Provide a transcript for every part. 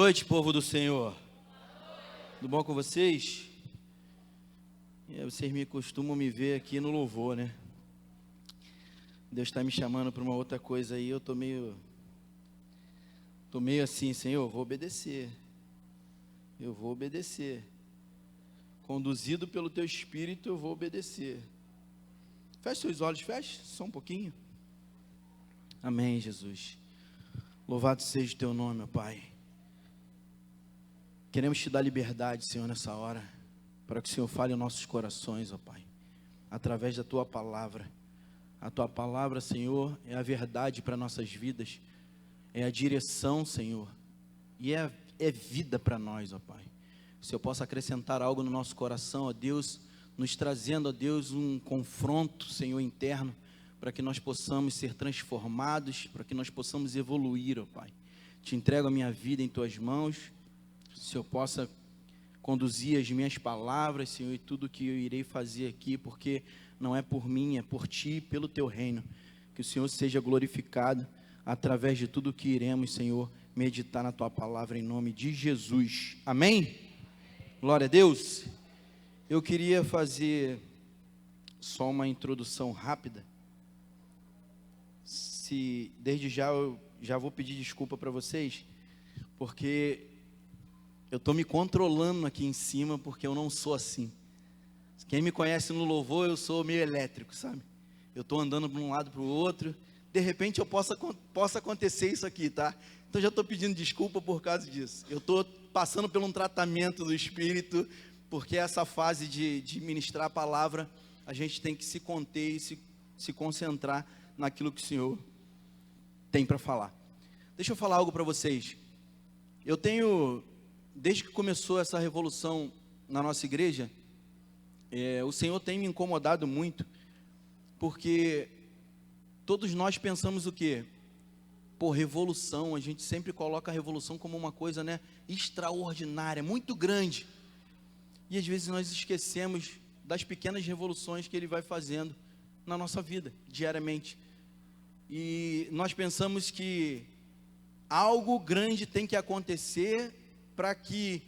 noite, povo do Senhor. Tudo bom com vocês? Vocês costumam me ver aqui no louvor, né? Deus está me chamando para uma outra coisa aí, eu tô meio assim, Senhor, eu vou obedecer. Conduzido pelo Teu Espírito, eu vou obedecer. Feche seus olhos, feche, só um pouquinho. Amém, Jesus. Louvado seja o Teu nome, meu Pai. Queremos Te dar liberdade, Senhor, nessa hora, para que o Senhor fale em nossos corações, ó Pai, através da Tua palavra. A Tua palavra, Senhor, é a verdade para nossas vidas, é a direção, Senhor, e é vida para nós, ó Pai. Se eu possa acrescentar algo no nosso coração, ó Deus, nos trazendo, ó Deus, um confronto, Senhor, interno, para que nós possamos ser transformados, para que nós possamos evoluir, ó Pai. Te entrego a minha vida em Tuas mãos, se eu possa conduzir as minhas palavras, Senhor, e tudo que eu irei fazer aqui, porque não é por mim, é por Ti, pelo Teu reino. Que o Senhor seja glorificado através de tudo que iremos, Senhor, meditar na Tua palavra em nome de Jesus. Amém? Glória a Deus. Eu queria fazer só uma introdução rápida. Desde já eu já vou pedir desculpa para vocês, porque eu estou me controlando aqui em cima, porque eu não sou assim. Quem me conhece no louvor, eu sou meio elétrico, sabe? Eu estou andando de um lado para o outro, de repente possa acontecer isso aqui, tá? Então já estou pedindo desculpa por causa disso. Eu estou passando por um tratamento do Espírito, porque essa fase de ministrar a palavra, a gente tem que se conter e se concentrar naquilo que o Senhor tem para falar. Deixa eu falar algo para vocês. Desde que começou essa revolução na nossa igreja, o Senhor tem me incomodado muito, porque todos nós pensamos o quê? Por revolução, a gente sempre coloca a revolução como uma coisa, né, extraordinária, muito grande, e às vezes nós esquecemos das pequenas revoluções que Ele vai fazendo na nossa vida, diariamente, e nós pensamos que algo grande tem que acontecer para que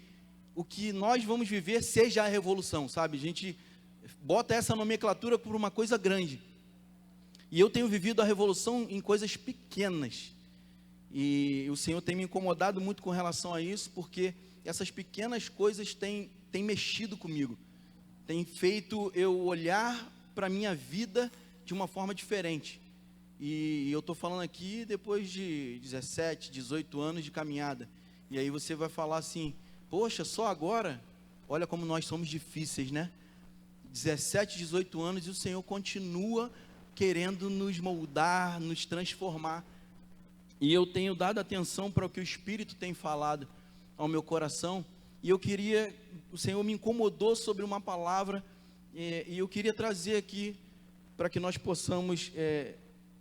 o que nós vamos viver seja a revolução, sabe? A gente bota essa nomenclatura por uma coisa grande. E eu tenho vivido a revolução em coisas pequenas. E o Senhor tem me incomodado muito com relação a isso, porque essas pequenas coisas têm mexido comigo. Tem feito eu olhar para a minha vida de uma forma diferente. E eu estou falando aqui depois de 17, 18 anos de caminhada. E aí você vai falar assim, poxa, só agora? Olha como nós somos difíceis, né? 17, 18 anos e o Senhor continua querendo nos moldar, nos transformar. E eu tenho dado atenção para o que o Espírito tem falado ao meu coração. E o Senhor me incomodou sobre uma palavra, e eu queria trazer aqui para que nós possamos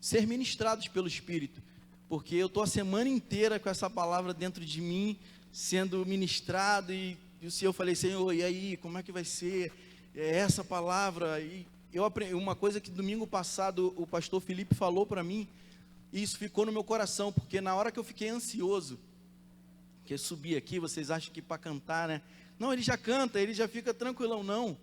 ser ministrados pelo Espírito. Porque eu estou a semana inteira com essa palavra dentro de mim, sendo ministrado, e o Senhor, falei, Senhor, e aí, como é que vai ser essa palavra? E eu aprendi uma coisa que domingo passado o pastor Felipe falou para mim, e isso ficou no meu coração, porque na hora que eu fiquei ansioso, que eu subi aqui, vocês acham que para cantar, né? Não, ele já canta, ele já fica tranquilão, não.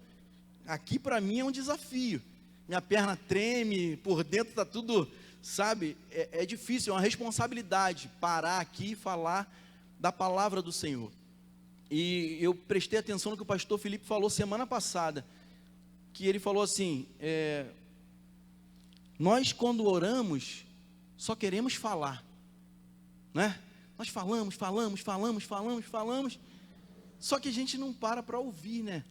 Aqui para mim é um desafio, minha perna treme, por dentro está tudo, sabe, é difícil, é uma responsabilidade parar aqui e falar da palavra do Senhor. E eu prestei atenção no que o pastor Felipe falou semana passada, que ele falou assim, nós quando oramos, só queremos falar, né? Nós falamos, só que a gente não para ouvir, né?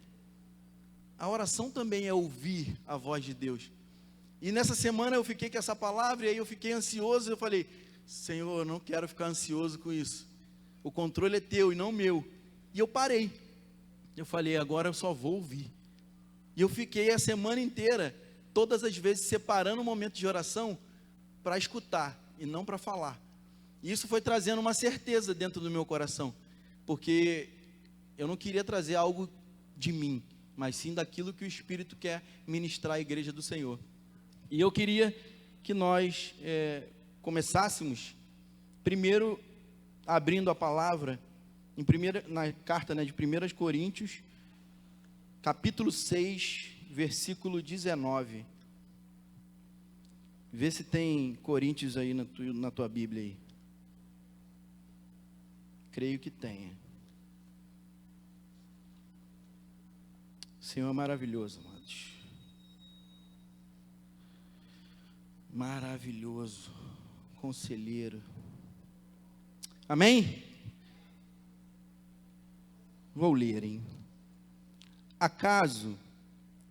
A oração também é ouvir a voz de Deus. E nessa semana eu fiquei com essa palavra, e aí eu fiquei ansioso, eu falei, Senhor, eu não quero ficar ansioso com isso. O controle é Teu e não meu. E eu parei. Eu falei, agora eu só vou ouvir. E eu fiquei a semana inteira, todas as vezes, separando um momento de oração para escutar e não para falar. E isso foi trazendo uma certeza dentro do meu coração, porque eu não queria trazer algo de mim, mas sim daquilo que o Espírito quer ministrar à igreja do Senhor. E eu queria que nós começássemos, primeiro, abrindo a palavra na carta, de 1 Coríntios, capítulo 6, versículo 19. Vê se tem Coríntios aí na tua Bíblia aí. Creio que tenha. O Senhor é maravilhoso, amados. Maravilhoso. Conselheiro. Amém? Vou ler, hein? Acaso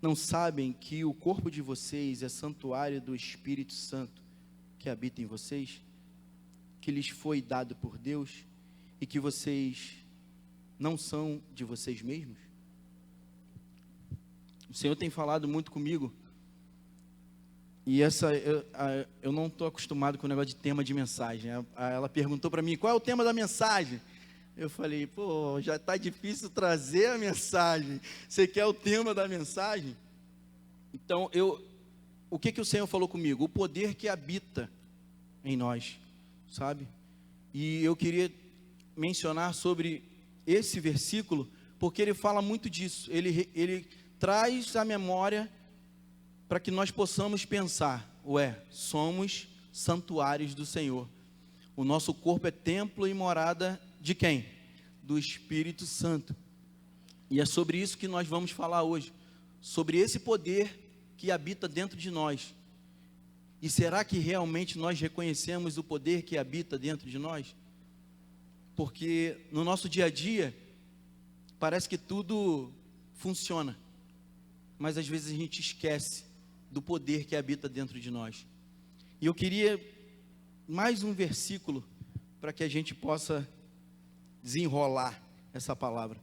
não sabem que o corpo de vocês é santuário do Espírito Santo que habita em vocês, que lhes foi dado por Deus, e que vocês não são de vocês mesmos? O Senhor tem falado muito comigo, e eu não estou acostumado com o negócio de tema de mensagem. Ela perguntou para mim, qual é o tema da mensagem? Eu falei, já está difícil trazer a mensagem, você quer o tema da mensagem? Então, o que o Senhor falou comigo? O poder que habita em nós, sabe? E eu queria mencionar sobre esse versículo, porque ele fala muito disso, ele traz à memória para que nós possamos pensar, somos santuários do Senhor, o nosso corpo é templo e morada de quem? Do Espírito Santo. E é sobre isso que nós vamos falar hoje, sobre esse poder que habita dentro de nós. E será que realmente nós reconhecemos o poder que habita dentro de nós? Porque no nosso dia a dia, parece que tudo funciona, mas às vezes a gente esquece do poder que habita dentro de nós. E eu queria mais um versículo para que a gente possa desenrolar essa palavra.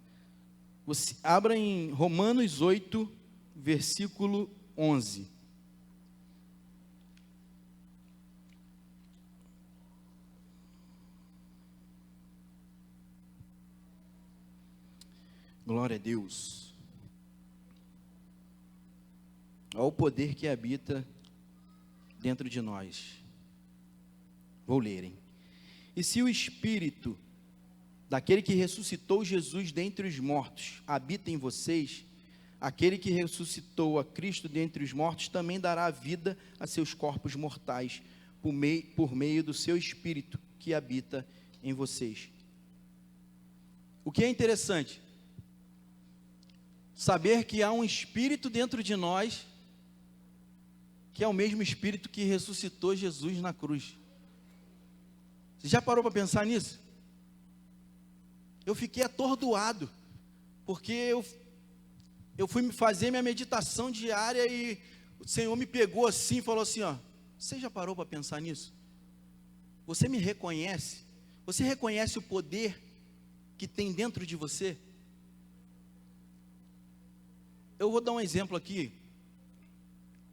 Você abra em Romanos 8, versículo 11. Glória a Deus. Olha o poder que habita dentro de nós. Vou ler, hein? E se o Espírito daquele que ressuscitou Jesus dentre os mortos habita em vocês, aquele que ressuscitou a Cristo dentre os mortos também dará vida a seus corpos mortais, por meio do seu Espírito que habita em vocês. O que é interessante? Saber que há um Espírito dentro de nós, que é o mesmo Espírito que ressuscitou Jesus na cruz. Você já parou para pensar nisso? Eu fiquei atordoado, porque eu fui fazer minha meditação diária e o Senhor me pegou assim e falou assim, você já parou para pensar nisso? Você me reconhece? Você reconhece o poder que tem dentro de você? Eu vou dar um exemplo aqui,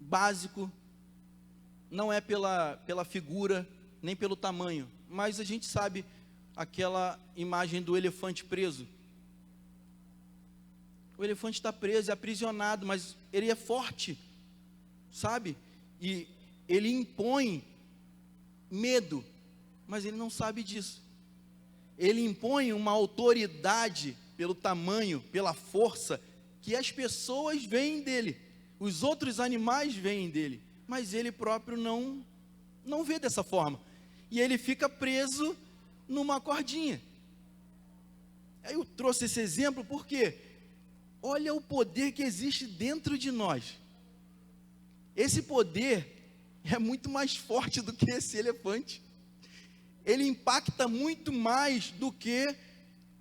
básico, não é pela figura, nem pelo tamanho, mas a gente sabe aquela imagem do elefante preso. O elefante está preso, é aprisionado, mas ele é forte, sabe? E ele impõe medo, mas ele não sabe disso. Ele impõe uma autoridade pelo tamanho, pela força, que as pessoas veem dele, os outros animais veem dele, mas ele próprio não vê dessa forma. E ele fica preso numa cordinha. Aí eu trouxe esse exemplo porque olha o poder que existe dentro de nós. Esse poder é muito mais forte do que esse elefante. Ele impacta muito mais do que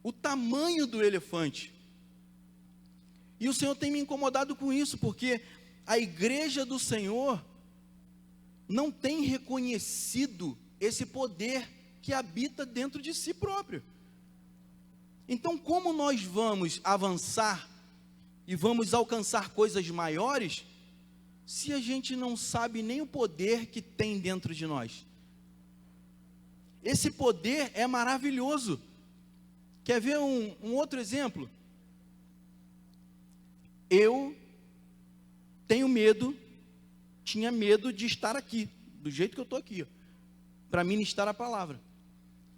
o tamanho do elefante. E o Senhor tem me incomodado com isso, porque a igreja do Senhor não tem reconhecido esse poder que habita dentro de si próprio. Então, como nós vamos avançar e vamos alcançar coisas maiores, se a gente não sabe nem o poder que tem dentro de nós? Esse poder é maravilhoso. Quer ver um outro exemplo? Eu tinha medo de estar aqui, do jeito que eu estou aqui, para ministrar a palavra.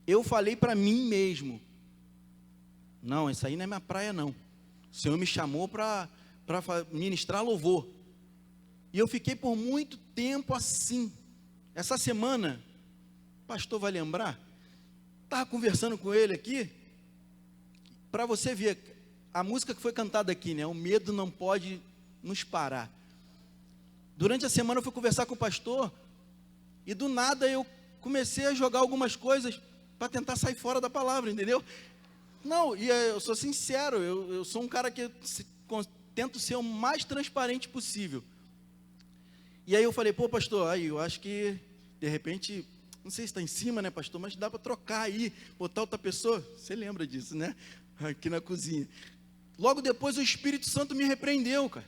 Eu falei para mim mesmo, Não, isso aí não é minha praia não. O Senhor me chamou para ministrar louvor. E eu fiquei por muito tempo assim. Essa semana, o pastor vai lembrar, estava conversando com ele aqui, para você ver, a música que foi cantada aqui, né? O medo não pode nos parar. Durante a semana eu fui conversar com o pastor, e do nada eu comecei a jogar algumas coisas, para tentar sair fora da palavra, entendeu? Não, e eu sou sincero, eu sou um cara que tento ser o mais transparente possível. E aí eu falei, pô pastor, aí eu acho que, de repente, não sei se está em cima, né pastor, mas dá para trocar aí, botar outra pessoa, você lembra disso, né? Aqui na cozinha. Logo depois o Espírito Santo me repreendeu, cara.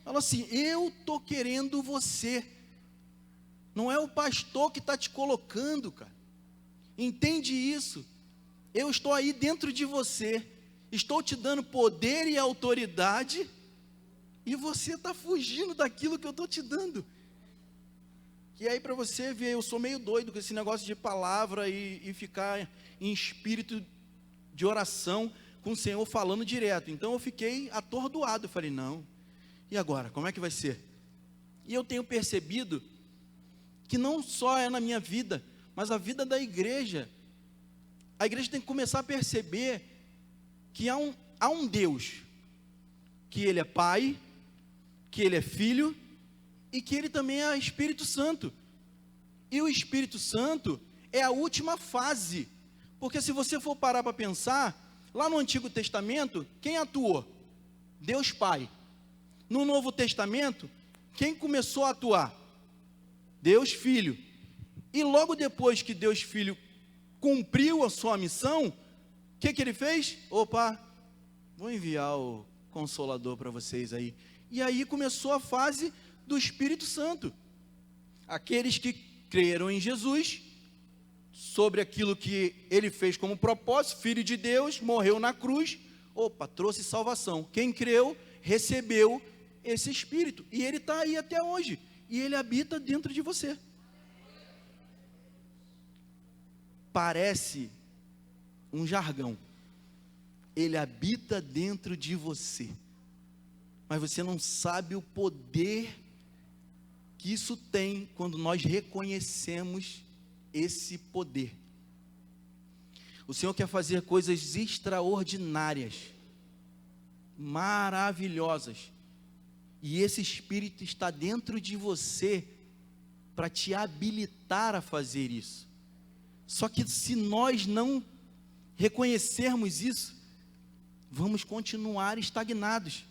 Falou assim, eu estou querendo você, não é o pastor que está te colocando, cara. Entende isso? Eu estou aí dentro de você, estou te dando poder e autoridade, e você está fugindo daquilo que eu estou te dando. E aí para você ver, eu sou meio doido com esse negócio de palavra e ficar em espírito de oração com o Senhor falando direto. Então eu fiquei atordoado, eu falei, não, e agora, como é que vai ser? E eu tenho percebido que não só é na minha vida, mas a vida da igreja. A igreja tem que começar a perceber que há um Deus, que Ele é Pai, que Ele é Filho, e que Ele também é Espírito Santo. E o Espírito Santo é a última fase, porque se você for parar para pensar, lá no Antigo Testamento, quem atuou? Deus Pai. No Novo Testamento, quem começou a atuar? Deus Filho. E logo depois que Deus Filho cumpriu a sua missão, o que Ele fez? Opa, vou enviar o Consolador para vocês aí. E aí começou a fase do Espírito Santo. Aqueles que creram em Jesus, sobre aquilo que Ele fez como propósito, Filho de Deus, morreu na cruz, opa, trouxe salvação. Quem creu, recebeu esse Espírito. E Ele está aí até hoje. E Ele habita dentro de você. Parece um jargão. Ele habita dentro de você. Mas você não sabe o poder que isso tem quando nós reconhecemos esse poder. O Senhor quer fazer coisas extraordinárias, maravilhosas. E esse Espírito está dentro de você para te habilitar a fazer isso. Só que se nós não reconhecermos isso, vamos continuar estagnados.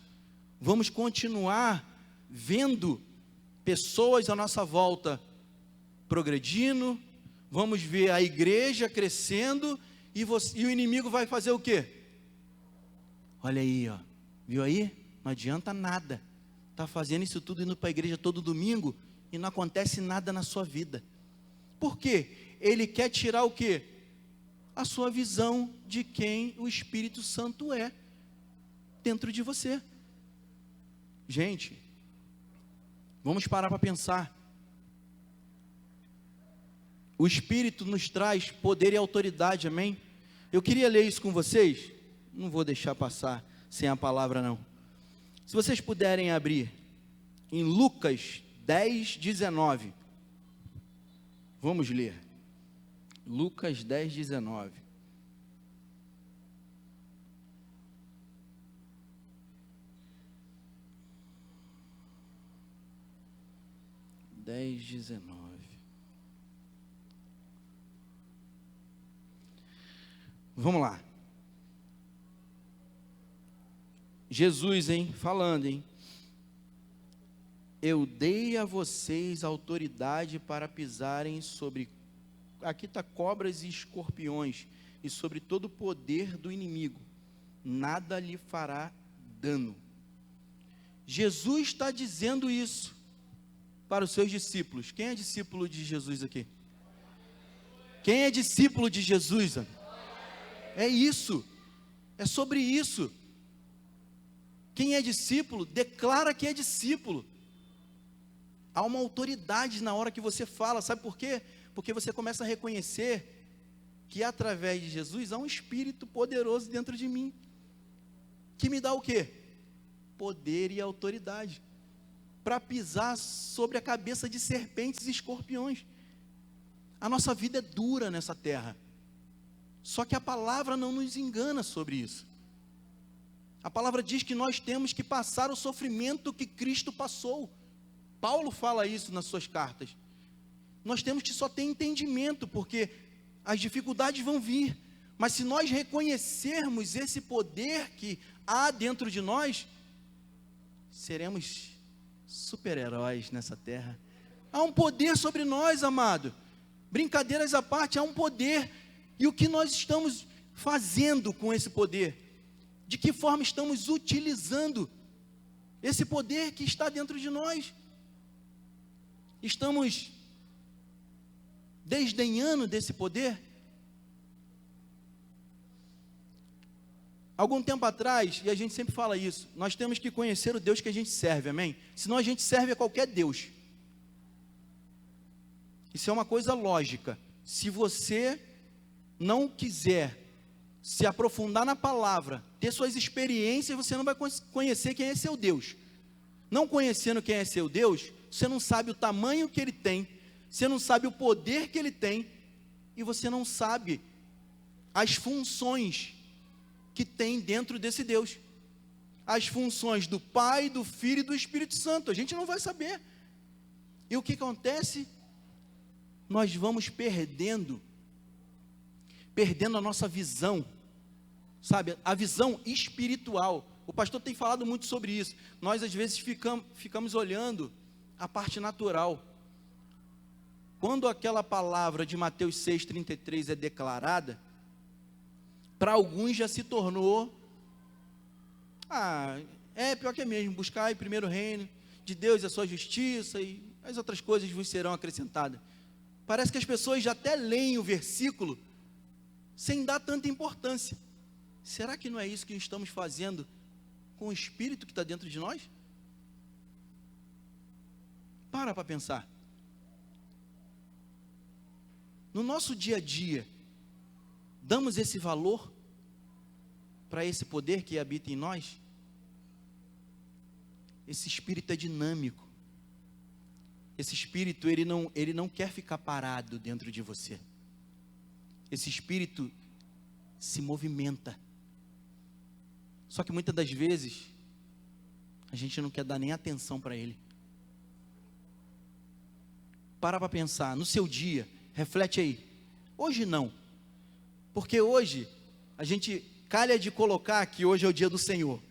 Vamos continuar vendo pessoas à nossa volta progredindo, vamos ver a igreja crescendo, e o inimigo vai fazer o quê? Olha aí, ó, viu aí? Não adianta nada. Está fazendo isso tudo, indo para a igreja todo domingo, e não acontece nada na sua vida. Por quê? Ele quer tirar o quê? A sua visão de quem o Espírito Santo é dentro de você. Gente, vamos parar para pensar. O Espírito nos traz poder e autoridade, amém? Eu queria ler isso com vocês, não vou deixar passar sem a palavra não. Se vocês puderem abrir em Lucas 10, 19, vamos ler. Lucas 10, 19. Vamos lá. Jesus, falando, eu dei a vocês autoridade para pisarem sobre, aqui está cobras e escorpiões, e sobre todo o poder do inimigo, nada lhe fará dano. Jesus está dizendo isso para os seus discípulos. Quem é discípulo de Jesus aqui? Quem é discípulo de Jesus? É isso, é sobre isso. Quem é discípulo, declara que é discípulo. Há uma autoridade na hora que você fala, sabe por quê? Porque você começa a reconhecer que através de Jesus há um Espírito poderoso dentro de mim, que me dá o quê? Poder e autoridade, para pisar sobre a cabeça de serpentes e escorpiões. A nossa vida é dura nessa terra, só que a palavra não nos engana sobre isso. A palavra diz que nós temos que passar o sofrimento que Cristo passou. Paulo fala isso nas suas cartas. Nós temos que só ter entendimento, porque as dificuldades vão vir, mas se nós reconhecermos esse poder que há dentro de nós, seremos super-heróis nessa terra. Há um poder sobre nós, amado. Brincadeiras à parte, há um poder. E o que nós estamos fazendo com esse poder? De que forma estamos utilizando esse poder que está dentro de nós? Estamos desdenhando desse poder? Algum tempo atrás, e a gente sempre fala isso, nós temos que conhecer o Deus que a gente serve, amém? Senão a gente serve a qualquer Deus. Isso é uma coisa lógica. Se você não quiser se aprofundar na palavra, ter suas experiências, você não vai conhecer quem é seu Deus. Não conhecendo quem é seu Deus, você não sabe o tamanho que Ele tem, você não sabe o poder que Ele tem, e você não sabe as funções que tem dentro desse Deus. As funções do Pai, do Filho e do Espírito Santo, a gente não vai saber. E o que acontece? Nós vamos perdendo a nossa visão, sabe, a visão espiritual. O pastor tem falado muito sobre isso. Nós às vezes ficamos olhando a parte natural. Quando aquela palavra de Mateus 6,33 é declarada, para alguns já se tornou, pior que é mesmo, buscar primeiro o reino de Deus e a sua justiça, e as outras coisas vos serão acrescentadas. Parece que as pessoas já até leem o versículo, sem dar tanta importância. Será que não é isso que estamos fazendo com o Espírito que está dentro de nós? Para pensar. No nosso dia a dia, damos esse valor para esse poder que habita em nós? Esse Espírito é dinâmico. Esse Espírito, ele não quer ficar parado dentro de você. Esse Espírito se movimenta. Só que muitas das vezes, a gente não quer dar nem atenção para ele. Para pensar, no seu dia, reflete aí. Hoje não, porque hoje, a gente calha de colocar que hoje é o dia do Senhor.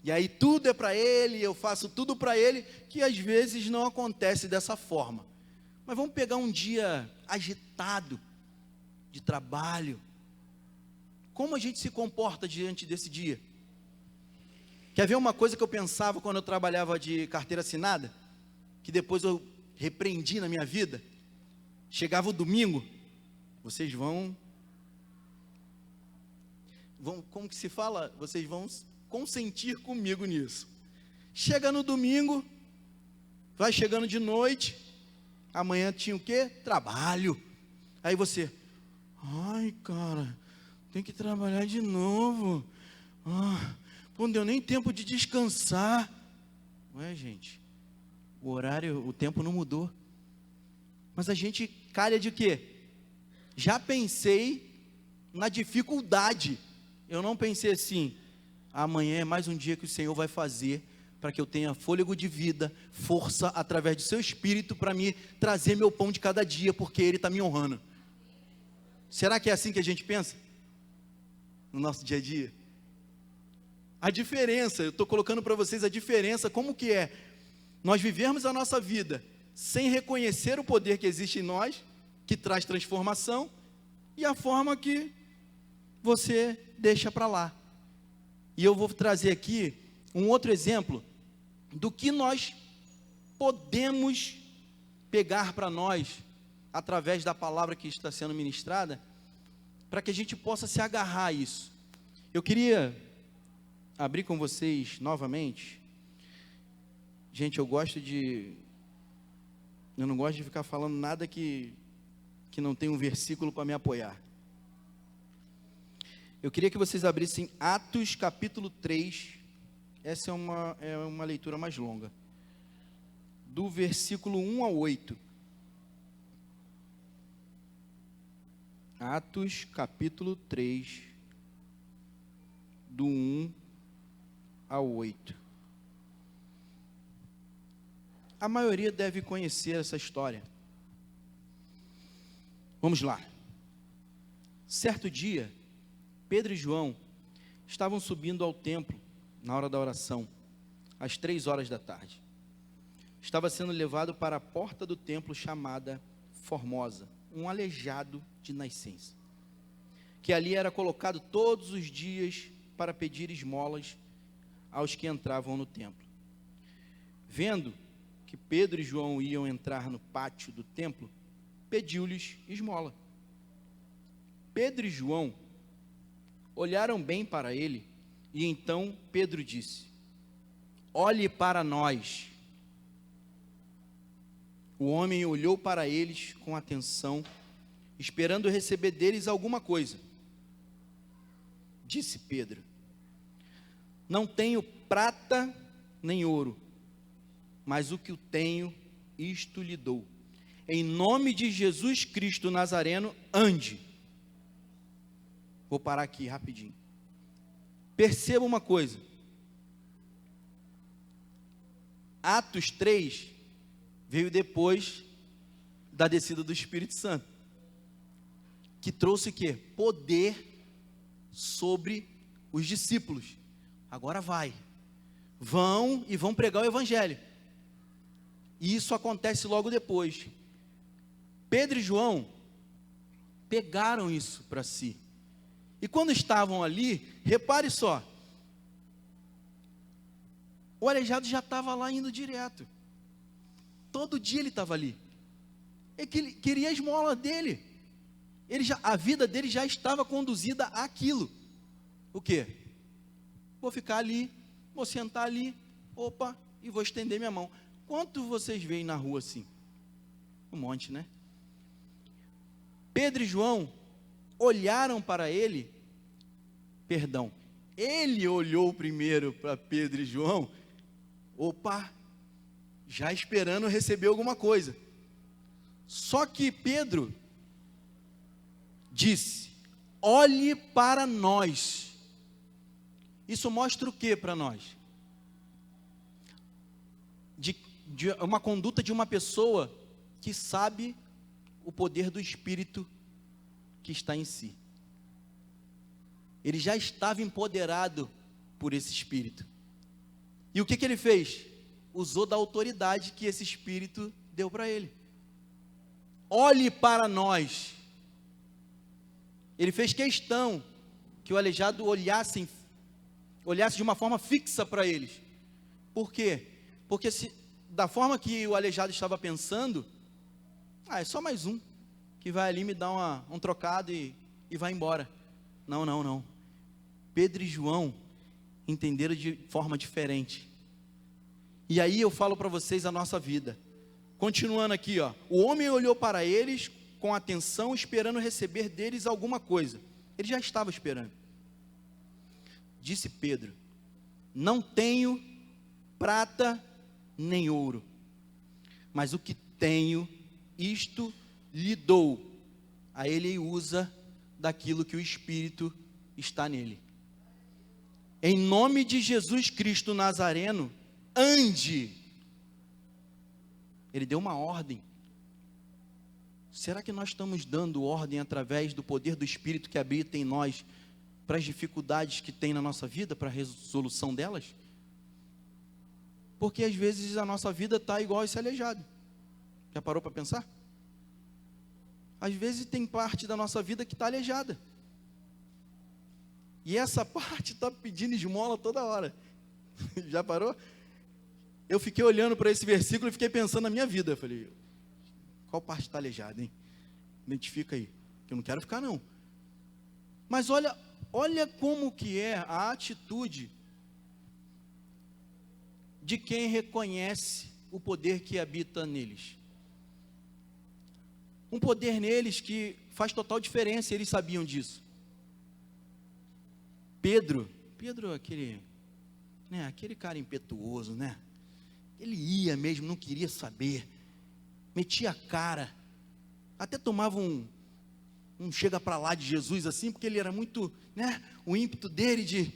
E aí tudo é para Ele, eu faço tudo para Ele, que às vezes não acontece dessa forma. Mas vamos pegar um dia agitado, de trabalho. Como a gente se comporta diante desse dia? Quer ver uma coisa que eu pensava quando eu trabalhava de carteira assinada? Que depois eu repreendi na minha vida? Chegava o domingo, vocês vão, como que se fala? Vocês vão consentir comigo nisso. Chega no domingo, vai chegando de noite, amanhã tinha o quê? Trabalho. Aí você, ai cara, tem que trabalhar de novo. Não deu nem tempo de descansar. Ué, gente, o horário, o tempo não mudou. Mas a gente calha de quê? Já pensei na dificuldade. Eu não pensei assim, amanhã é mais um dia que o Senhor vai fazer para que eu tenha fôlego de vida, força através do seu Espírito para me trazer meu pão de cada dia, porque Ele está me honrando. Será que é assim que a gente pensa? No nosso dia a dia? A diferença, eu estou colocando para vocês a diferença, como que é nós vivermos a nossa vida sem reconhecer o poder que existe em nós, que traz transformação, e a forma que você deixa para lá. E eu vou trazer aqui um outro exemplo do que nós podemos pegar para nós, através da palavra que está sendo ministrada, para que a gente possa se agarrar a isso. Eu queria abrir com vocês novamente. Gente, eu não gosto de ficar falando nada que não tem um versículo para me apoiar. Eu queria que vocês abrissem Atos capítulo 3. Essa é uma leitura mais longa. Do versículo 1 ao 8. Atos capítulo 3, do 1 ao 8. A maioria deve conhecer essa história. Vamos lá. Certo dia, Pedro e João estavam subindo ao templo na hora da oração, às 3 horas da tarde. Estava sendo levado para a porta do templo chamada Formosa, um aleijado de nascença, que ali era colocado todos os dias para pedir esmolas aos que entravam no templo. Vendo que Pedro e João iam entrar no pátio do templo, pediu-lhes esmola. Pedro e João olharam bem para ele, e então Pedro disse: olhe para nós. O homem olhou para eles com atenção, esperando receber deles alguma coisa. Disse Pedro: não tenho prata nem ouro, mas o que eu tenho, isto lhe dou. Em nome de Jesus Cristo Nazareno, ande. Vou parar aqui rapidinho. Perceba uma coisa. Atos 3 veio depois da descida do Espírito Santo, que trouxe o quê? Poder sobre os discípulos. Agora vão pregar o evangelho. E isso acontece logo depois. Pedro e João pegaram isso para si. E quando estavam ali, repare só, o aleijado já estava lá indo direto. Todo dia ele estava ali. Ele queria a esmola dele. A vida dele já estava conduzida àquilo. O quê? Vou ficar ali, vou sentar ali, e vou estender minha mão. Quantos vocês veem na rua assim? Um monte, né? Pedro e João olharam para ele, ele olhou primeiro para Pedro e João, já esperando receber alguma coisa. Só que Pedro disse: olhe para nós. Isso mostra o que para nós? De uma conduta de uma pessoa que sabe o poder do Espírito que está em si. Ele já estava empoderado por esse Espírito. E o que ele fez? Usou da autoridade que esse Espírito deu para ele. Olhe para nós. Ele fez questão que o aleijado olhasse de uma forma fixa para eles. Por quê? Porque da forma que o aleijado estava pensando, é só mais um que vai ali me dar um trocado e vai embora. Não. Pedro e João entenderam de forma diferente. E aí eu falo para vocês a nossa vida. Continuando aqui, o homem olhou para eles com atenção, esperando receber deles alguma coisa. Ele já estava esperando. Disse Pedro: não tenho prata nem ouro, mas o que tenho, isto lhe dou. Aí ele usa daquilo que o Espírito está nele. Em nome de Jesus Cristo Nazareno, ande. Ele deu uma ordem. Será que nós estamos dando ordem através do poder do Espírito que habita em nós para as dificuldades que tem na nossa vida, para a resolução delas? Porque às vezes a nossa vida está igual esse aleijado. Já parou para pensar? Às vezes tem parte da nossa vida que está aleijada. E essa parte está pedindo esmola toda hora. Já parou? Eu fiquei olhando para esse versículo e fiquei pensando na minha vida. Eu falei: qual parte está aleijada, hein? Identifica aí, que eu não quero ficar não. Mas olha como que é a atitude de quem reconhece o poder que habita neles. Um poder neles que faz total diferença, eles sabiam disso. Pedro, aquele cara impetuoso, né? Ele ia mesmo, não queria saber, metia a cara, até tomava um chega para lá de Jesus assim, porque ele era muito, né? O ímpeto dele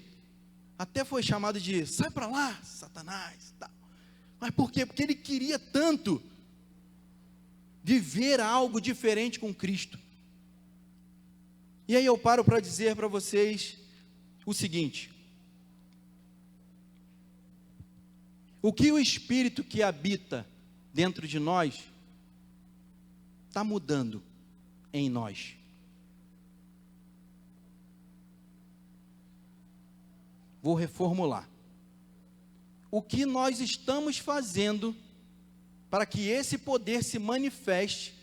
até foi chamado de sai para lá, Satanás, tal. Mas por quê? Porque ele queria tanto viver algo diferente com Cristo. E aí eu paro para dizer para vocês o seguinte: o que o Espírito que habita dentro de nós está mudando em nós? Vou reformular. O que nós estamos fazendo para que esse poder se manifeste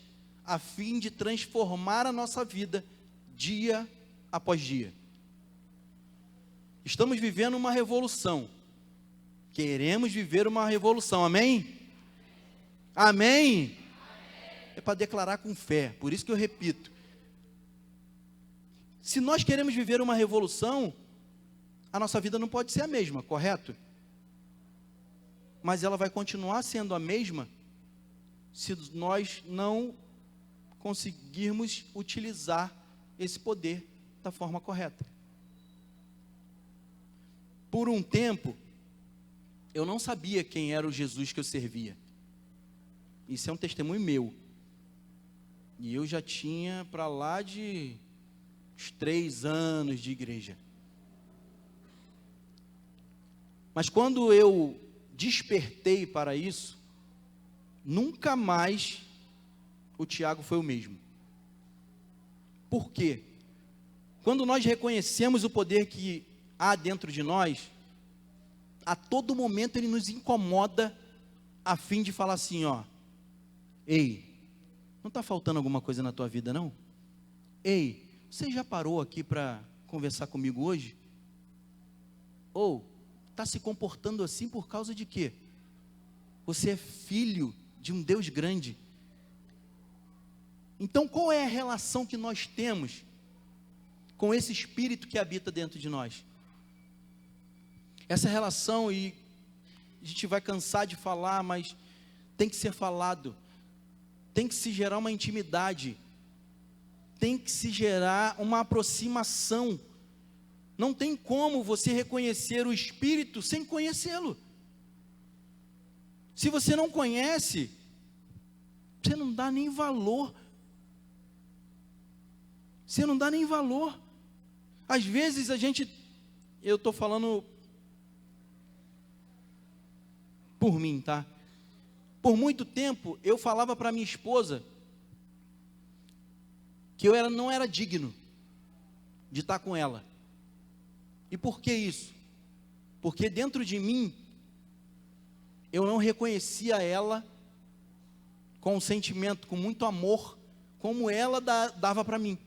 a fim de transformar a nossa vida dia após dia? Estamos vivendo uma revolução. Queremos viver uma revolução, amém? Amém? É para declarar com fé, por isso que eu repito. Se nós queremos viver uma revolução, a nossa vida não pode ser a mesma, correto? Mas ela vai continuar sendo a mesma se nós não conseguirmos utilizar esse poder da forma correta. Por um tempo, eu não sabia quem era o Jesus que eu servia. Isso é um testemunho meu. E eu já tinha para lá de uns 3 anos de igreja. Mas quando eu despertei para isso, nunca mais o Tiago foi o mesmo. Por quê? Quando nós reconhecemos o poder que há dentro de nós, a todo momento ele nos incomoda a fim de falar assim, ó: ei, não está faltando alguma coisa na tua vida não? Ei, você já parou aqui para conversar comigo hoje? Ou está se comportando assim por causa de quê? Você é filho de um Deus grande. Então qual é a relação que nós temos com esse Espírito que habita dentro de nós? Essa relação, e a gente vai cansar de falar, mas tem que ser falado, tem que se gerar uma intimidade, tem que se gerar uma aproximação. Não tem como você reconhecer o Espírito sem conhecê-lo. Se você não conhece, você não dá nem valor. Você não dá nem valor. Às vezes eu estou falando por mim, tá? Por muito tempo eu falava para minha esposa que não era digno de estar com ela. E por que isso? Porque dentro de mim eu não reconhecia ela com um sentimento, com muito amor, como ela dava para mim.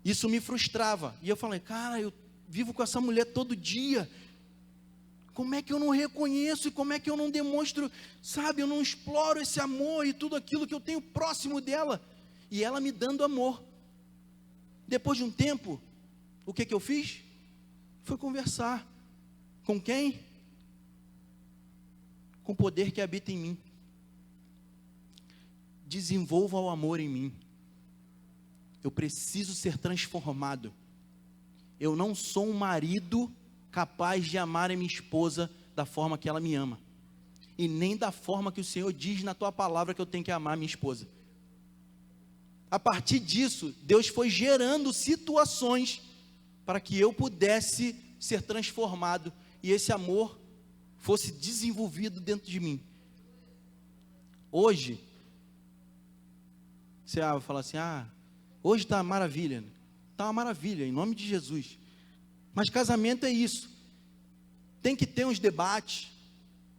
Isso me frustrava. E eu falei, cara, eu vivo com essa mulher todo dia. Como é que eu não reconheço e como é que eu não demonstro, sabe, eu não exploro esse amor e tudo aquilo que eu tenho próximo dela. E ela me dando amor. Depois de um tempo, o que eu fiz? Fui conversar. Com quem? Com o poder que habita em mim. Desenvolva o amor em mim. Eu preciso ser transformado. Eu não sou um marido capaz de amar a minha esposa da forma que ela me ama. E nem da forma que o Senhor diz na tua palavra que eu tenho que amar a minha esposa. A partir disso, Deus foi gerando situações para que eu pudesse ser transformado e esse amor fosse desenvolvido dentro de mim. Hoje, você vai falar assim, hoje está maravilha. Está uma maravilha, em nome de Jesus. Mas casamento é isso. Tem que ter uns debates,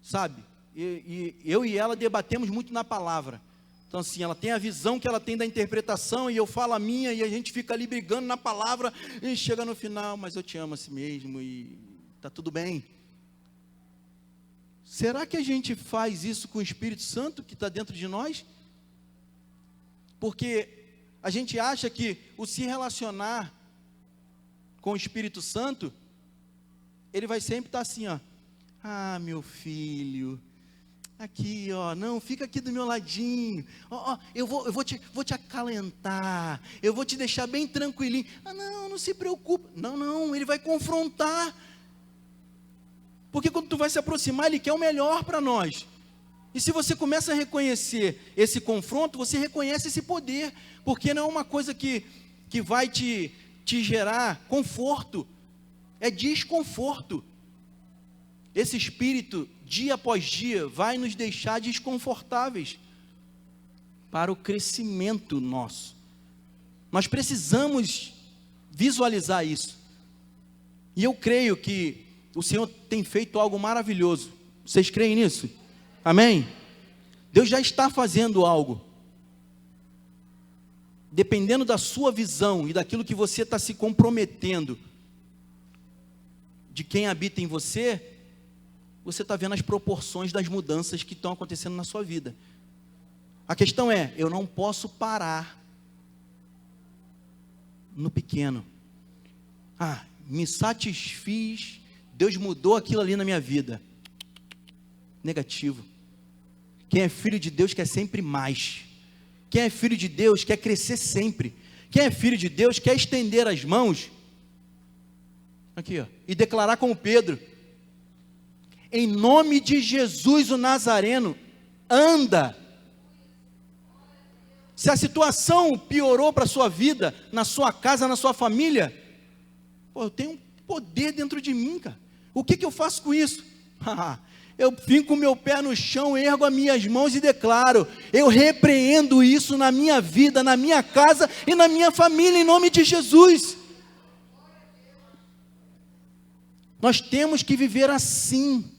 sabe? E eu e ela debatemos muito na palavra. Então assim, ela tem a visão que ela tem da interpretação e eu falo a minha e a gente fica ali brigando na palavra e chega no final, mas eu te amo assim mesmo e está tudo bem. Será que a gente faz isso com o Espírito Santo que está dentro de nós? Porque a gente acha que o se relacionar com o Espírito Santo, ele vai sempre estar assim, ó. Ah, meu filho, aqui, ó, não, fica aqui do meu ladinho, ó, eu vou te acalentar, eu vou te deixar bem tranquilinho. Ah, não se preocupa. Não, ele vai confrontar, porque quando tu vai se aproximar, ele quer o melhor para nós. E se você começa a reconhecer esse confronto, você reconhece esse poder, porque não é uma coisa que vai te gerar conforto, é desconforto. Esse espírito, dia após dia, vai nos deixar desconfortáveis para o crescimento nosso. Nós precisamos visualizar isso. E eu creio que o Senhor tem feito algo maravilhoso. Vocês creem nisso? Amém? Deus já está fazendo algo. Dependendo da sua visão e daquilo que você está se comprometendo, de quem habita em você, você está vendo as proporções das mudanças que estão acontecendo na sua vida. A questão é, eu não posso parar no pequeno. Ah, me satisfiz, Deus mudou aquilo ali na minha vida. Negativo. Quem é filho de Deus quer sempre mais. Quem é filho de Deus quer crescer sempre. Quem é filho de Deus quer estender as mãos, aqui ó, e declarar como Pedro: em nome de Jesus o Nazareno, anda. Se a situação piorou para a sua vida, na sua casa, na sua família, eu tenho um poder dentro de mim, cara. O que eu faço com isso? Eu finco o meu pé no chão, ergo as minhas mãos e declaro: eu repreendo isso na minha vida, na minha casa e na minha família, em nome de Jesus. Nós temos que viver assim.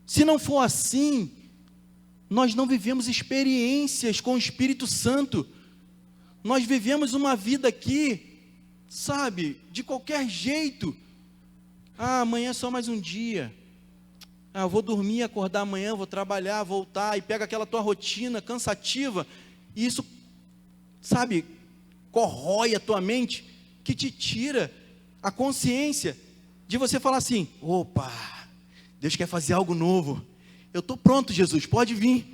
Se não for assim, nós não vivemos experiências com o Espírito Santo. Nós vivemos uma vida aqui, sabe, de qualquer jeito. Ah, amanhã é só mais um dia. Ah, eu vou dormir, acordar amanhã, vou trabalhar, voltar, e pega aquela tua rotina cansativa, e isso, sabe, corrói a tua mente, que te tira a consciência de você falar assim: opa, Deus quer fazer algo novo, eu estou pronto, Jesus, pode vir,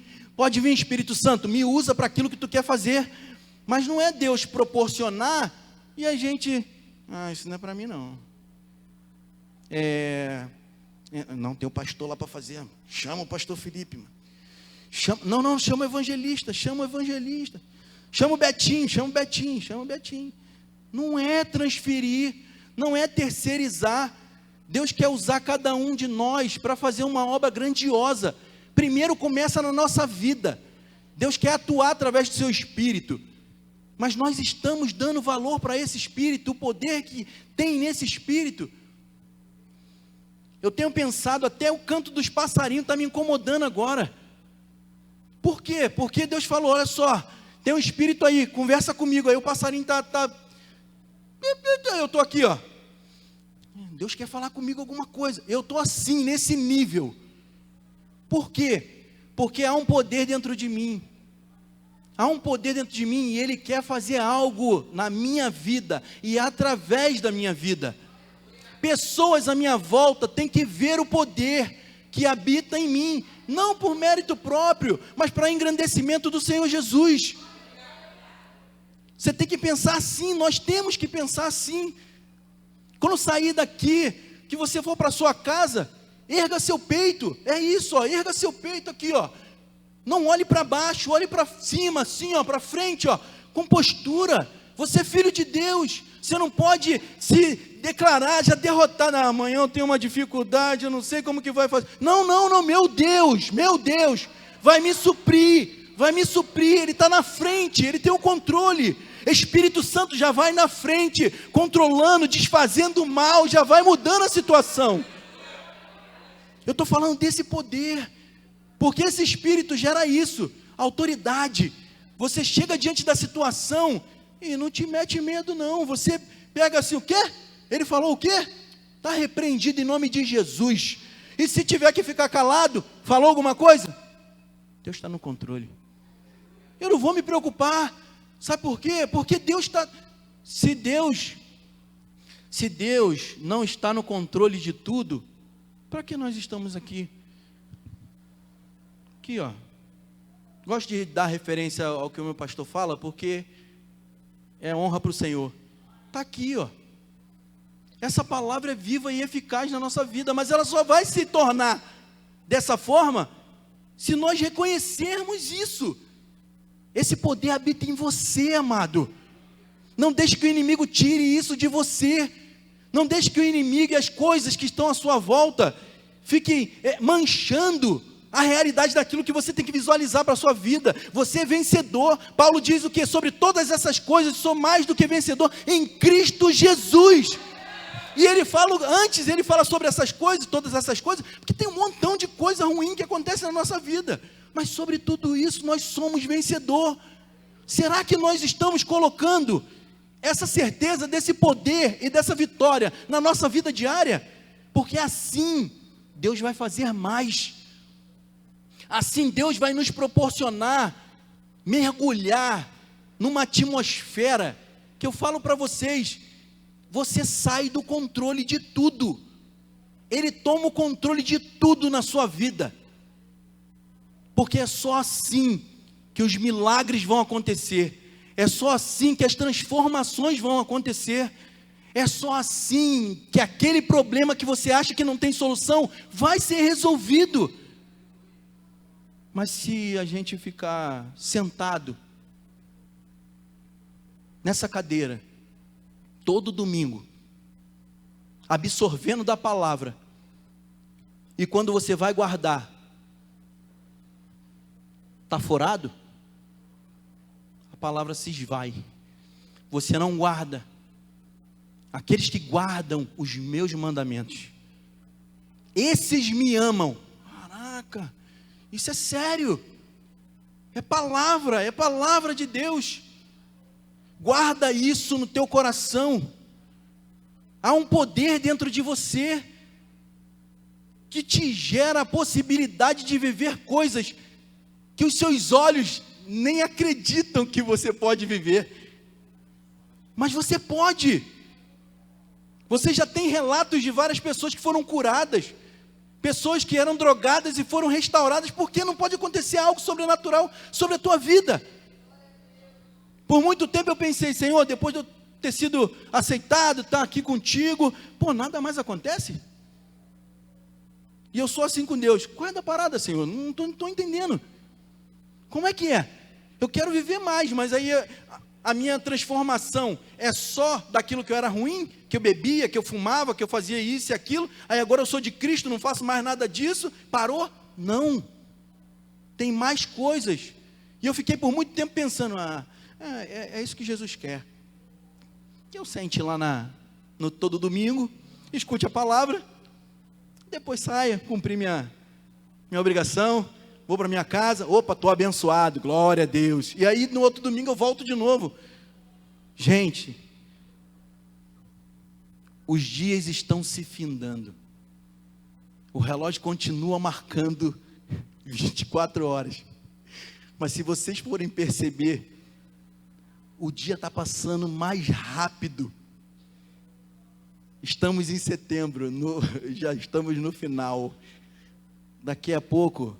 Espírito Santo, me usa para aquilo que tu quer fazer. Mas não é Deus proporcionar, e a gente, isso não é para mim não, não, tem o pastor lá para fazer, chama o pastor Felipe, mano. Chama o evangelista, chama o Betinho, não é transferir, não é terceirizar. Deus quer usar cada um de nós para fazer uma obra grandiosa. Primeiro começa na nossa vida. Deus quer atuar através do seu Espírito, mas nós estamos dando valor para esse Espírito, o poder que tem nesse Espírito. Eu tenho pensado, até o canto dos passarinhos está me incomodando agora. Por quê? Porque Deus falou: olha só, tem um Espírito aí, conversa comigo. Aí o passarinho está eu estou aqui, ó. Deus quer falar comigo alguma coisa. Eu estou assim, nesse nível. Por quê? Porque há um poder dentro de mim. Há um poder dentro de mim, e Ele quer fazer algo na minha vida e através da minha vida. Pessoas à minha volta têm que ver o poder que habita em mim, não por mérito próprio, mas para engrandecimento do Senhor Jesus. Você tem que pensar assim, nós temos que pensar assim. Quando sair daqui, que você for para sua casa, erga seu peito, é isso, ó, erga seu peito aqui, ó. Não olhe para baixo, olhe para cima, assim, ó, para frente, ó, com postura. Você é filho de Deus, você não pode se declarar já derrotado. Amanhã eu tenho uma dificuldade, eu não sei como que vai fazer. Não, meu Deus, vai me suprir, Ele está na frente, Ele tem o controle. Espírito Santo já vai na frente, controlando, desfazendo o mal, já vai mudando a situação. Eu estou falando desse poder, porque esse Espírito gera isso, autoridade. Você chega diante da situação e não te mete medo não, você pega assim, o quê? Ele falou o quê? Está repreendido em nome de Jesus. E se tiver que ficar calado, falou alguma coisa? Deus está no controle. Eu não vou me preocupar. Sabe por quê? Porque Deus está... Se Deus Se Deus não está no controle de tudo, para que nós estamos aqui? Aqui, ó. Gosto de dar referência ao que o meu pastor fala, porque é honra para o Senhor. Está aqui, ó. Essa palavra é viva e eficaz na nossa vida, mas ela só vai se tornar dessa forma se nós reconhecermos isso. Esse poder habita em você, amado. Não deixe que o inimigo tire isso de você. Não deixe que o inimigo e as coisas que estão à sua volta fiquem manchando a realidade daquilo que você tem que visualizar para a sua vida. Você é vencedor. Paulo diz o que? Sobre todas essas coisas, sou mais do que vencedor em Cristo Jesus. E ele fala sobre essas coisas, todas essas coisas, porque tem um montão de coisa ruim que acontece na nossa vida. Mas sobre tudo isso, nós somos vencedor. Será que nós estamos colocando essa certeza desse poder e dessa vitória na nossa vida diária? Porque assim, Deus vai fazer mais. Assim Deus vai nos proporcionar mergulhar numa atmosfera que eu falo para vocês, você sai do controle de tudo. Ele toma o controle de tudo na sua vida. Porque é só assim que os milagres vão acontecer. É só assim que as transformações vão acontecer. É só assim que aquele problema que você acha que não tem solução vai ser resolvido. Mas se a gente ficar sentado nessa cadeira todo domingo, absorvendo da palavra, e quando você vai guardar, está furado, a palavra se esvai. Você não guarda. Aqueles que guardam os meus mandamentos, esses me amam. Caraca, isso é sério. É palavra de Deus. Guarda isso no teu coração. Há um poder dentro de você que te gera a possibilidade de viver coisas que os seus olhos nem acreditam que você pode viver. Mas você pode. Você já tem relatos de várias pessoas que foram curadas, pessoas que eram drogadas e foram restauradas. Porque não pode acontecer algo sobrenatural sobre a tua vida? Por muito tempo eu pensei, Senhor, depois de eu ter sido aceitado, estar aqui contigo, nada mais acontece? E eu sou assim com Deus. Qual é da parada, Senhor? Não estou entendendo. Como é que é? Eu quero viver mais, mas aí a minha transformação é só daquilo que eu era ruim, que eu bebia, que eu fumava, que eu fazia isso e aquilo, aí agora eu sou de Cristo, não faço mais nada disso, parou? Não. Tem mais coisas. E eu fiquei por muito tempo pensando, é isso que Jesus quer. Que eu sente lá no todo domingo, escute a palavra, depois saia, cumprir minha obrigação, vou para minha casa, estou abençoado, glória a Deus. E aí no outro domingo eu volto de novo. Gente, os dias estão se findando. O relógio continua marcando 24 horas. Mas se vocês forem perceber, o dia está passando mais rápido. Estamos em setembro, já estamos no final. Daqui a pouco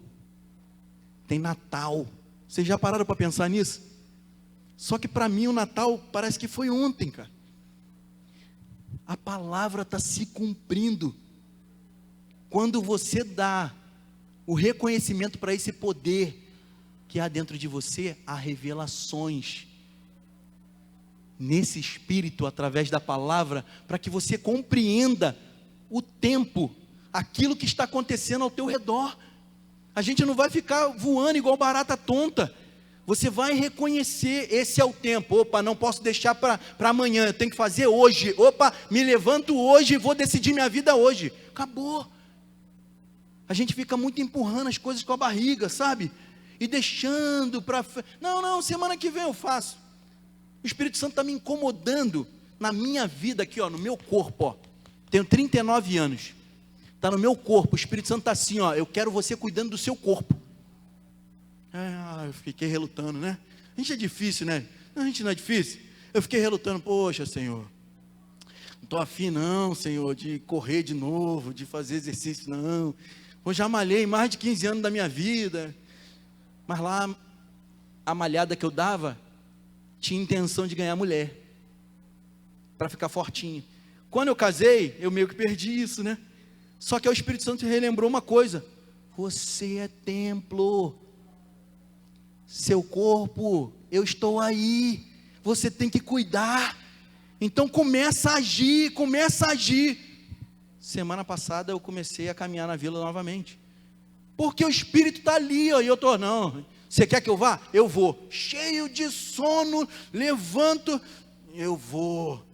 tem Natal. Vocês já pararam para pensar nisso? Só que para mim o Natal parece que foi ontem, cara. A palavra está se cumprindo. Quando você dá o reconhecimento para esse poder que há dentro de você, há revelações nesse espírito, através da palavra, para que você compreenda o tempo, aquilo que está acontecendo ao teu redor. A gente não vai ficar voando igual barata tonta. Você vai reconhecer, esse é o tempo. Não posso deixar para amanhã, eu tenho que fazer hoje. Me levanto hoje e vou decidir minha vida hoje. Acabou. A gente fica muito empurrando as coisas com a barriga, sabe? E deixando para... Não, semana que vem eu faço. O Espírito Santo está me incomodando na minha vida aqui, no meu corpo, Tenho 39 anos. Está no meu corpo. O Espírito Santo está assim, eu quero você cuidando do seu corpo. Eu fiquei relutando, né? A gente é difícil, né? A gente não é difícil. Eu fiquei relutando, poxa, Senhor, não estou afim não, Senhor, de correr de novo, de fazer exercício, não. Eu já malhei mais de 15 anos da minha vida. Mas lá, a malhada que eu dava, tinha intenção de ganhar mulher, para ficar fortinho. Quando eu casei, eu meio que perdi isso, né? Só que o Espírito Santo relembrou uma coisa: você é templo, seu corpo, eu estou aí, você tem que cuidar. Então começa a agir, começa a agir. Semana passada eu comecei a caminhar na vila novamente, porque o Espírito está ali, ó, e eu estou, não, você quer que eu vá? Eu vou, cheio de sono, levanto, eu vou,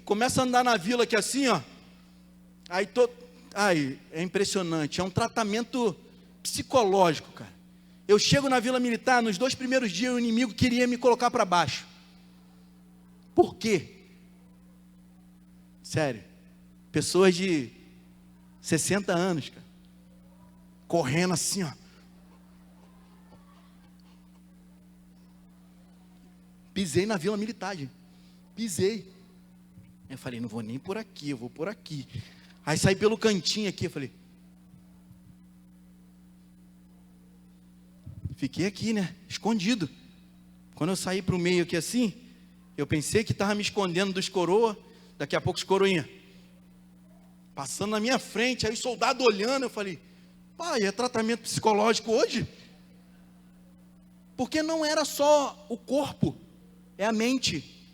começa a andar na vila aqui assim, ó, aí é impressionante, é um tratamento psicológico, cara. Eu chego na Vila Militar, nos 2 primeiros dias o inimigo queria me colocar para baixo. Por quê? Sério, pessoas de 60 anos, cara, correndo assim, ó. Pisei na Vila Militar, gente. Pisei. Eu falei, não vou nem por aqui, eu vou por aqui. Aí saí pelo cantinho aqui, eu falei, fiquei aqui, né, escondido. Quando eu saí para o meio aqui assim, eu pensei que estava me escondendo dos coroa. Daqui a pouco os coroinha passando na minha frente, aí o soldado olhando, eu falei, pai, é tratamento psicológico hoje? Porque não era só o corpo, é a mente.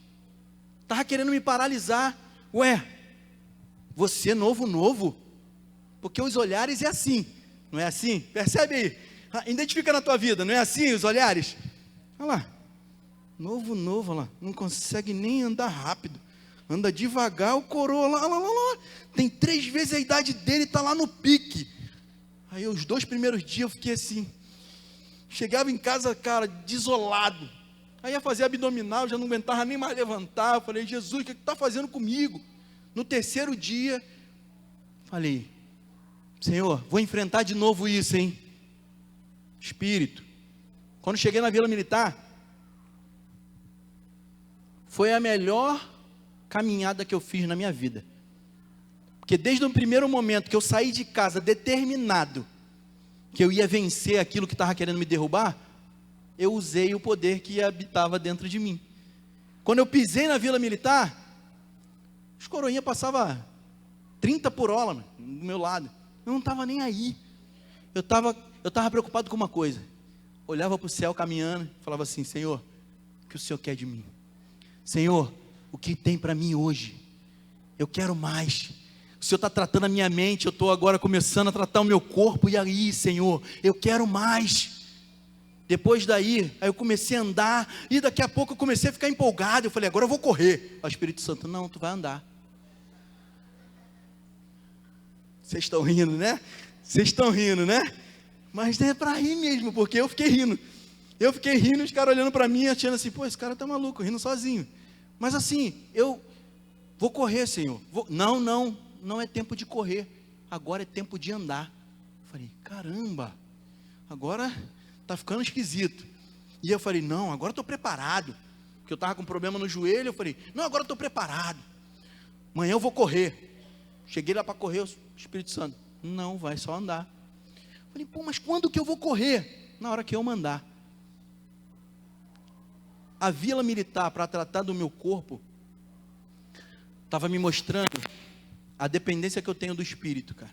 Estava querendo me paralisar. Ué, você novo, porque os olhares é assim, não é assim? Percebe aí, identifica na tua vida, não é assim os olhares? Olha lá, novo, olha lá, não consegue nem andar rápido, anda devagar, o coroa lá, tem 3 vezes a idade dele, está lá no pique. Aí os 2 primeiros dias eu fiquei assim, chegava em casa, cara, desolado, aí ia fazer abdominal, já não aguentava nem mais levantar. Eu falei, Jesus, o que está fazendo comigo? No 3º dia, falei, Senhor, vou enfrentar de novo isso, hein? Espírito. Quando cheguei na Vila Militar, foi a melhor caminhada que eu fiz na minha vida. Porque desde o primeiro momento que eu saí de casa determinado que eu ia vencer aquilo que estava querendo me derrubar, eu usei o poder que habitava dentro de mim. Quando eu pisei na Vila Militar, os coroinha passavam 30 por hora do meu lado. Eu não estava nem aí. Eu estava preocupado com uma coisa. Olhava para o céu caminhando, falava assim, Senhor, o que o Senhor quer de mim? Senhor, o que tem para mim hoje? Eu quero mais. O Senhor está tratando a minha mente, eu estou agora começando a tratar o meu corpo, e aí, Senhor, eu quero mais. Depois daí, aí eu comecei a andar, e daqui a pouco eu comecei a ficar empolgado. Eu falei, agora eu vou correr. O Espírito Santo, não, tu vai andar. Vocês estão rindo, né? Vocês estão rindo, né? Mas é para rir mesmo, porque eu fiquei rindo. Eu fiquei rindo, os caras olhando para mim, achando assim, pô, esse cara tá maluco, rindo sozinho. Mas assim, eu vou correr, Senhor. Não é tempo de correr. Agora é tempo de andar. Eu falei, caramba, agora está ficando esquisito. E eu falei, não, agora estou preparado. Porque eu estava com problema no joelho, eu falei, não, agora estou preparado. Amanhã eu vou correr. Cheguei lá para correr, o Espírito Santo, não, vai só andar. Eu falei, pô, mas quando que eu vou correr? Na hora que eu mandar. A Vila Militar, para tratar do meu corpo, estava me mostrando a dependência que eu tenho do Espírito, cara.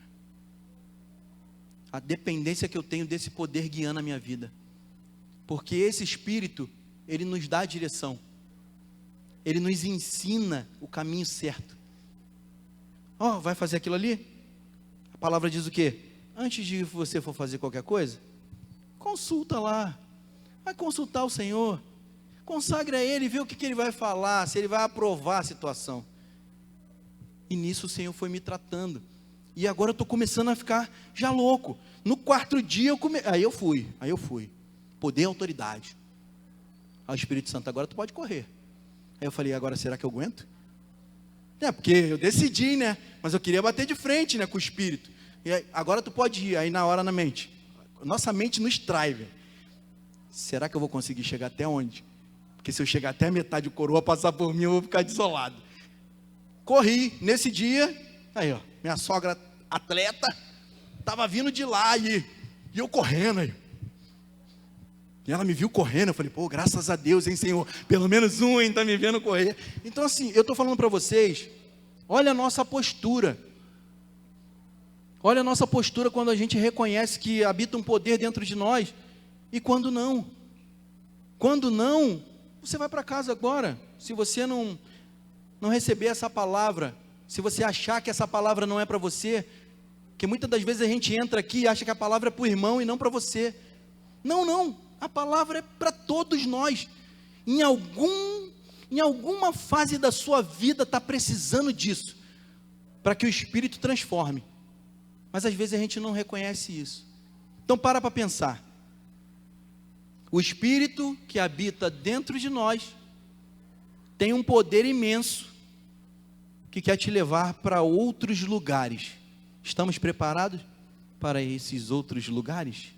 A dependência que eu tenho desse poder guiando a minha vida. Porque esse Espírito, ele nos dá a direção. Ele nos ensina o caminho certo. Ó, vai fazer aquilo ali? A palavra diz o quê? Antes de você for fazer qualquer coisa, consulta lá. Vai consultar o Senhor. Consagre a Ele, vê o que Ele vai falar, se Ele vai aprovar a situação. E nisso o Senhor foi me tratando. E agora eu estou começando a ficar já louco. No 4º dia Aí eu fui. Poder e autoridade. Ao Espírito Santo, agora tu pode correr. Aí eu falei, agora será que eu aguento? Porque eu decidi, né? Mas eu queria bater de frente, né, com o Espírito. E aí, agora tu pode ir. Aí na hora na mente. Nossa mente nos trai, velho. Será que eu vou conseguir chegar até onde? Porque se eu chegar até a metade do coroa passar por mim, eu vou ficar desolado. Corri. Nesse dia, aí ó, minha sogra atleta, estava vindo de lá e eu correndo aí. E ela me viu correndo, eu falei, pô, graças a Deus, hein, Senhor, pelo menos um, hein, tá me vendo correr. Então assim, eu estou falando para vocês, olha a nossa postura. Olha a nossa postura quando a gente reconhece que habita um poder dentro de nós, e quando não. Quando não, você vai para casa agora. Se você não receber essa palavra, se você achar que essa palavra não é para você, que muitas das vezes a gente entra aqui e acha que a palavra é para o irmão e não para você. Não. A palavra é para todos nós. Em alguma fase da sua vida está precisando disso, para que o Espírito transforme. Mas às vezes a gente não reconhece isso. Então para pensar. O Espírito que habita dentro de nós tem um poder imenso que quer te levar para outros lugares. Estamos preparados para esses outros lugares?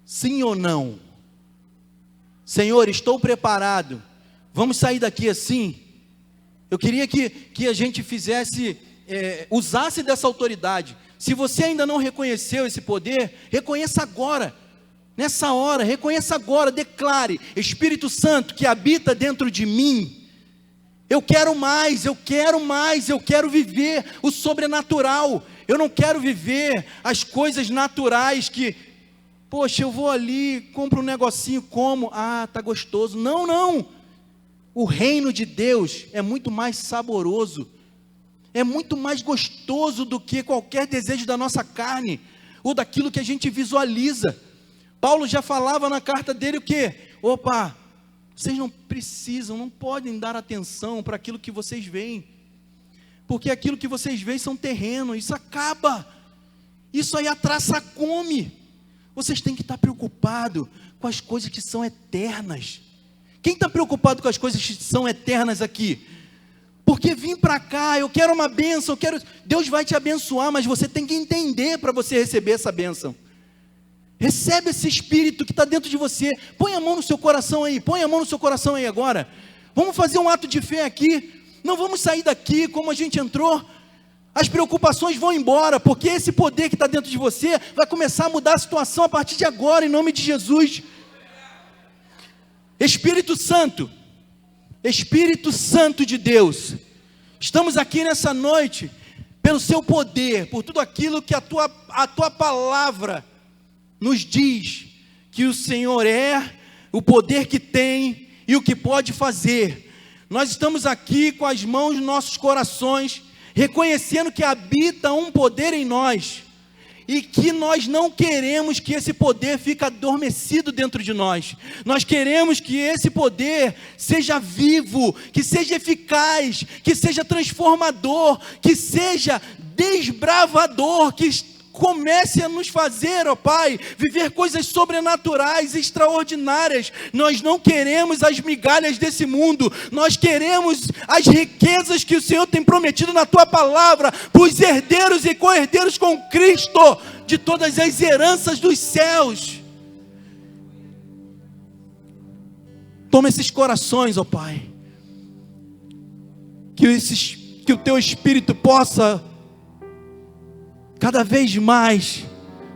Sim ou não? Senhor, estou preparado. Vamos sair daqui assim? Eu queria que a gente fizesse, usasse dessa autoridade. Se você ainda não reconheceu esse poder, reconheça agora. Nessa hora, reconheça agora, declare: Espírito Santo que habita dentro de mim, eu quero mais, eu quero viver o sobrenatural. Eu não quero viver as coisas naturais que, poxa, eu vou ali, compro um negocinho, como, tá gostoso. Não. O reino de Deus é muito mais saboroso, é muito mais gostoso do que qualquer desejo da nossa carne, ou daquilo que a gente visualiza. Paulo já falava na carta dele o quê? Vocês não podem dar atenção para aquilo que vocês veem, porque aquilo que vocês veem são terreno, isso acaba, isso aí a traça come. Vocês têm que estar preocupados com as coisas que são eternas. Quem está preocupado com as coisas que são eternas aqui? Porque vim para cá, eu quero uma bênção, Deus vai te abençoar, mas você tem que entender para você receber essa bênção. Recebe esse Espírito que está dentro de você. Põe a mão no seu coração aí agora. Vamos fazer um ato de fé aqui. Não vamos sair daqui como a gente entrou. As preocupações vão embora, porque esse poder que está dentro de você vai começar a mudar a situação a partir de agora, em nome de Jesus. Espírito Santo de Deus, estamos aqui nessa noite, pelo seu poder, por tudo aquilo que a tua palavra nos diz, que o Senhor é, o poder que tem e o que pode fazer. Nós estamos aqui com as mãos nos nossos corações, reconhecendo que habita um poder em nós, e que nós não queremos que esse poder fique adormecido dentro de nós. Nós queremos que esse poder seja vivo, que seja eficaz, que seja transformador, que seja desbravador, que comece a nos fazer, ó Pai, viver coisas sobrenaturais, extraordinárias. Nós não queremos as migalhas desse mundo, nós queremos as riquezas que o Senhor tem prometido na Tua palavra, para os herdeiros e co-herdeiros com Cristo, de todas as heranças dos céus. Toma esses corações, ó Pai, que o Teu Espírito possa cada vez mais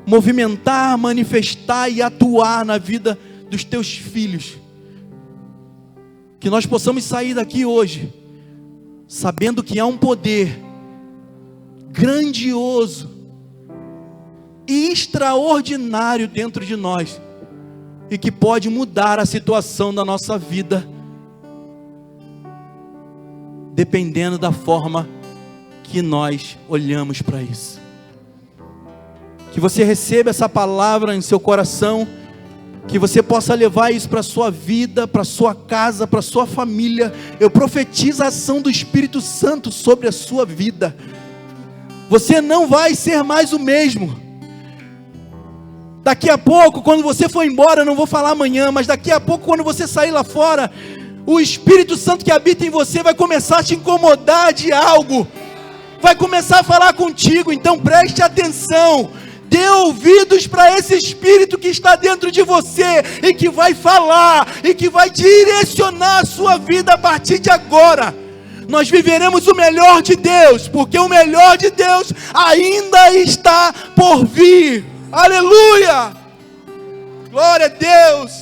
movimentar, manifestar e atuar na vida dos Teus filhos. Que nós possamos sair daqui hoje sabendo que há um poder grandioso e extraordinário dentro de nós, e que pode mudar a situação da nossa vida, dependendo da forma que nós olhamos para isso. Que você receba essa palavra em seu coração, que você possa levar isso para a sua vida, para a sua casa, para a sua família. Eu profetizo a ação do Espírito Santo sobre a sua vida. Você não vai ser mais o mesmo. Daqui a pouco, quando você for embora, eu não vou falar amanhã, mas daqui a pouco, quando você sair lá fora, o Espírito Santo que habita em você vai começar a te incomodar de algo, vai começar a falar contigo. Então preste atenção, dê ouvidos para esse Espírito que está dentro de você, e que vai falar, e que vai direcionar a sua vida a partir de agora. nós viveremos o melhor de Deus, porque o melhor de Deus ainda está por vir. Aleluia! Glória a Deus!